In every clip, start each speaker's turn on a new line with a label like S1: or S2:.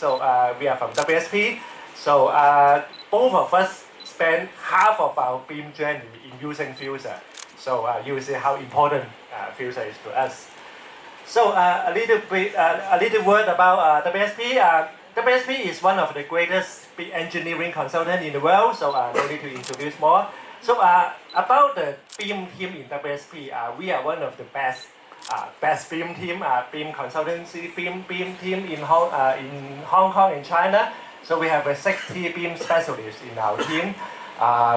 S1: So we are from WSP. So both of us spend half of our BIM journey in using Fuzor. So you will see how important Fuzor is to us. So a little word about WSP. WSP is one of the greatest engineering consultants in the world. So no need to introduce more. So about the BIM team in WSP, we are one of the best BIM team, BIM consultancy BIM team in Hong Kong and China. So we have 60 BIM specialists in our team.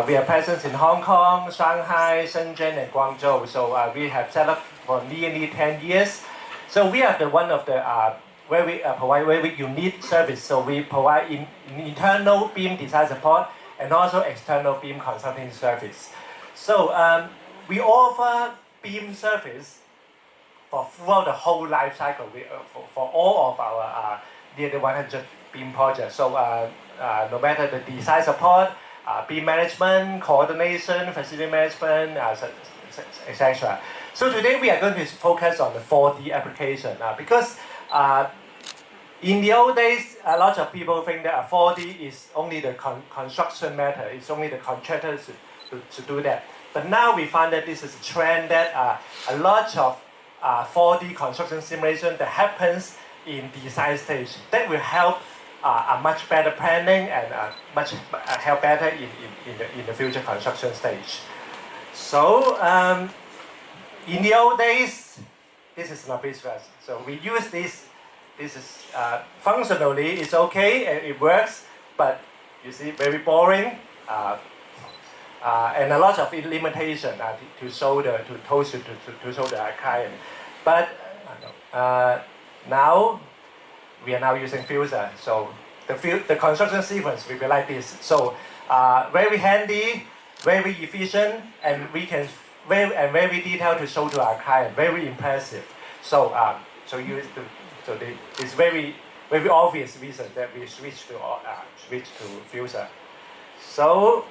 S1: We are present in Hong Kong, Shanghai, Shenzhen, and Guangzhou. So we have set up for nearly 10 years. So we are one of the where we provide very unique service. So we provide internal BIM design support and also external BIM consulting service. So we offer BIM service for throughout the whole life cycle for all of our nearly 100 BIM projects. So no matter the design support, BIM management, coordination, facility management, etc. So today we are going to focus on the 4D application because in the old days, a lot of people think that 4D is only the construction matter. It's only the contractors to do that. But now we find that this is a trend that a lot of 4D construction simulation that happens in design stage that will help a much better planning and much help better in the future construction stage. So in the old days, this is not business. So we use this. This is functionally it's okay and it works, but you see very boring and a lot of limitation to show the show the client. But now we are now using Fuzor. So the construction sequence will be like this. So very handy, very efficient, and we can very detailed to show to our client. Very impressive. So it's very obvious reason that we switch to Fuzor. So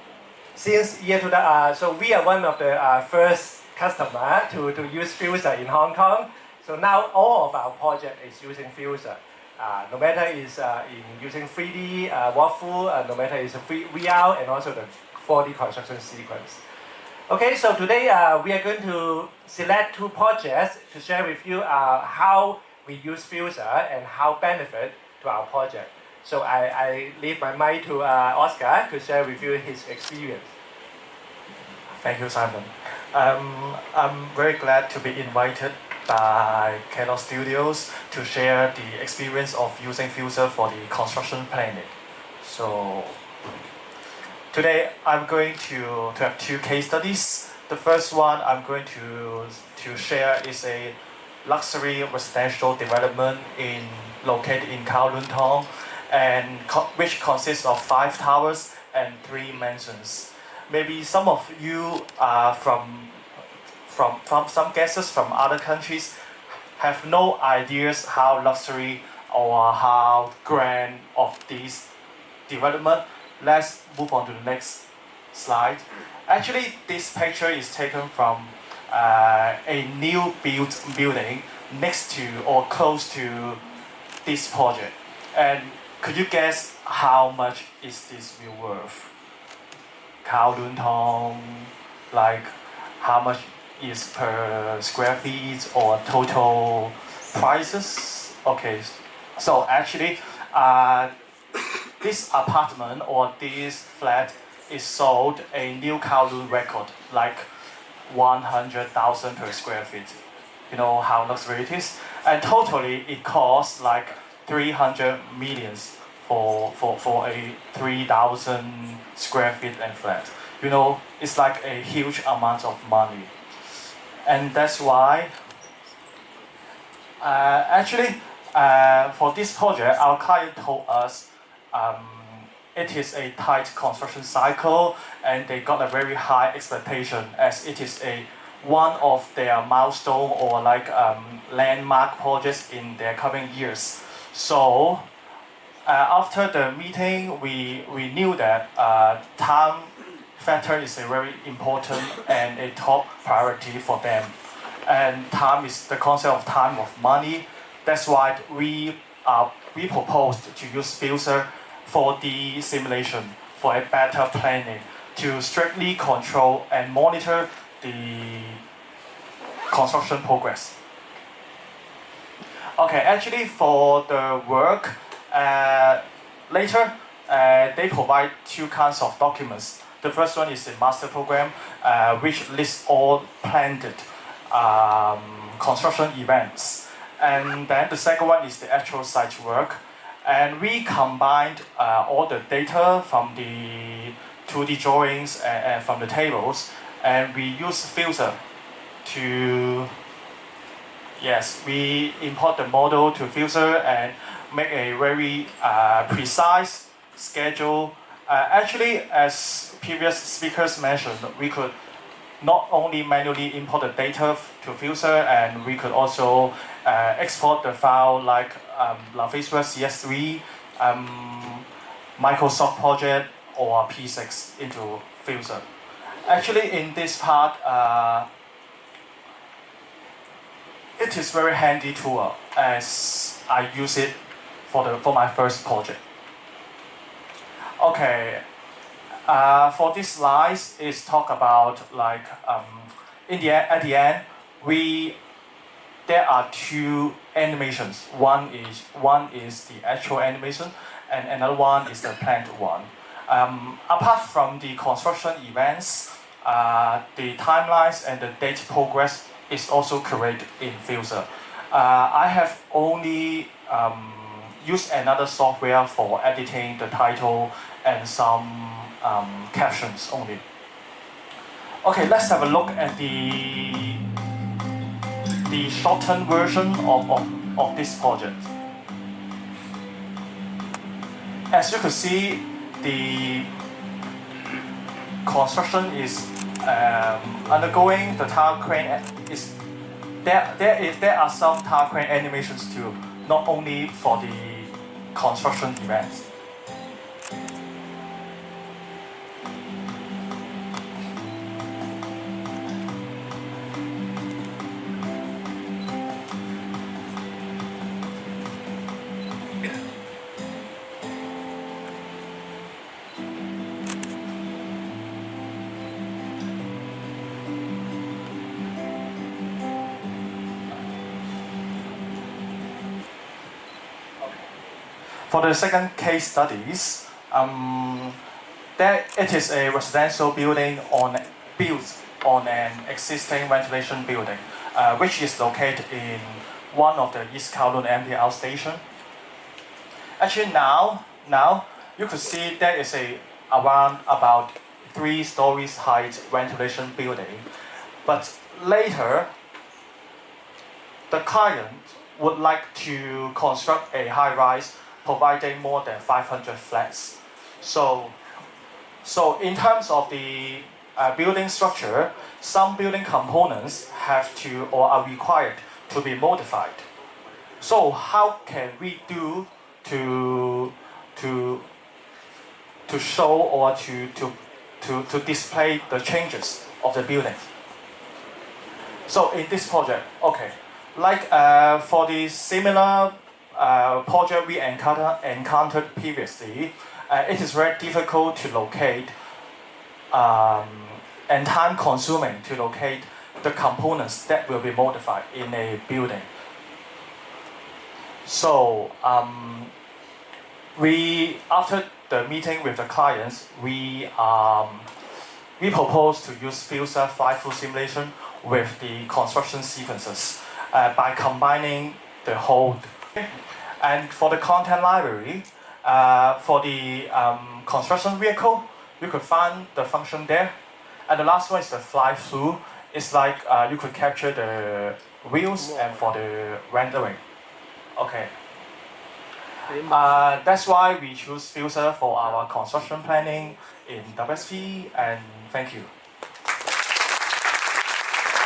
S1: since year 2000, so we are one of the first customer to use Fuzor in Hong Kong. So now all of our project is using Fuzor. No matter is in using 3D walkthrough, no matter is a VR and also the 4D construction sequence. Okay, so today we are going to select two projects to share with you how we use Fuzor and how benefit to our project. So I leave my mic to Oscar to share with you his experience.
S2: Thank you, Simon. I'm very glad to be invited by Canon Studios to share the experience of using Fuzor for the construction planning. So today I'm going to have two case studies. The first one I'm going to share is a luxury residential development located in Kowloon Tong, and which consists of 5 towers and 3 mansions. Maybe some of you are from some guests from other countries have no ideas how luxury or how grand of this development. Let's move on to the next slide. Actually, this picture is taken from a new built building next to or close to this project. And could you guess how much is this view worth? Kowloon Tong, like how much is per square feet or total prices? Okay, so actually this apartment or this flat is sold a new Kowloon record, like 100,000 per square feet. You know how luxury it is? And totally it costs like 300 millions for a 3,000 square feet and flat. You know, it's like a huge amount of money. And that's why for this project, our client told us it is a tight construction cycle and they got a very high expectation as it is one of their milestone or like landmark projects in their coming years. So after the meeting, we knew that time factor is a very important and a top priority for them. And time is the concept of time of money. That's why we are we proposed to use Fuzor for the simulation for a better planning to strictly control and monitor the construction progress. Okay, actually for the work, later they provide two kinds of documents. The first one is the master program, which lists all planned construction events. And then the second one is the actual site work. And we combined all the data from the 2D drawings and from the tables, and we use Fuzor to, yes, we import the model to Fuzor and make a very precise schedule. Actually, as previous speakers mentioned, we could not only manually import the data to Fuzor, and we could also export the file like Fuzor CS3, Microsoft Project, or P6 into Fuzor. Actually, in this part, it is very handy tool as I use it for my first project. Okay, for this slides is talk about like at the end there are two animations. One is the actual animation, and another one is the planned one. Apart from the construction events, the timelines and the date progress is also created in Fuzor. I have only used another software for editing the title and some captions only. Okay, let's have a look at the shortened version of this project. As you can see, the construction is undergoing the tower crane. There are some tower crane animations too, not only for the construction events. For the second case studies, it is a residential building built on an existing ventilation building, which is located in one of the East Kowloon MTR station. Actually, now you could see there is around about 3 stories height ventilation building, but later the client would like to construct a high-rise providing more than 500 flats. So in terms of the building structure, some building components have to or are required to be modified. So how can we do to show or to display the changes of the building? So in this project, okay, like for the similar project we encountered previously, it is very difficult to locate and time consuming to locate the components that will be modified in a building. So after the meeting with the clients, we propose to use Fuzor fly-through simulation with the construction sequences by combining the whole. And for the content library, for the construction vehicle, you could find the function there. And the last one is the fly-through. It's like you could capture the wheels and for the rendering. Okay. That's why we choose Fuzor for our construction planning in WSP, and thank you.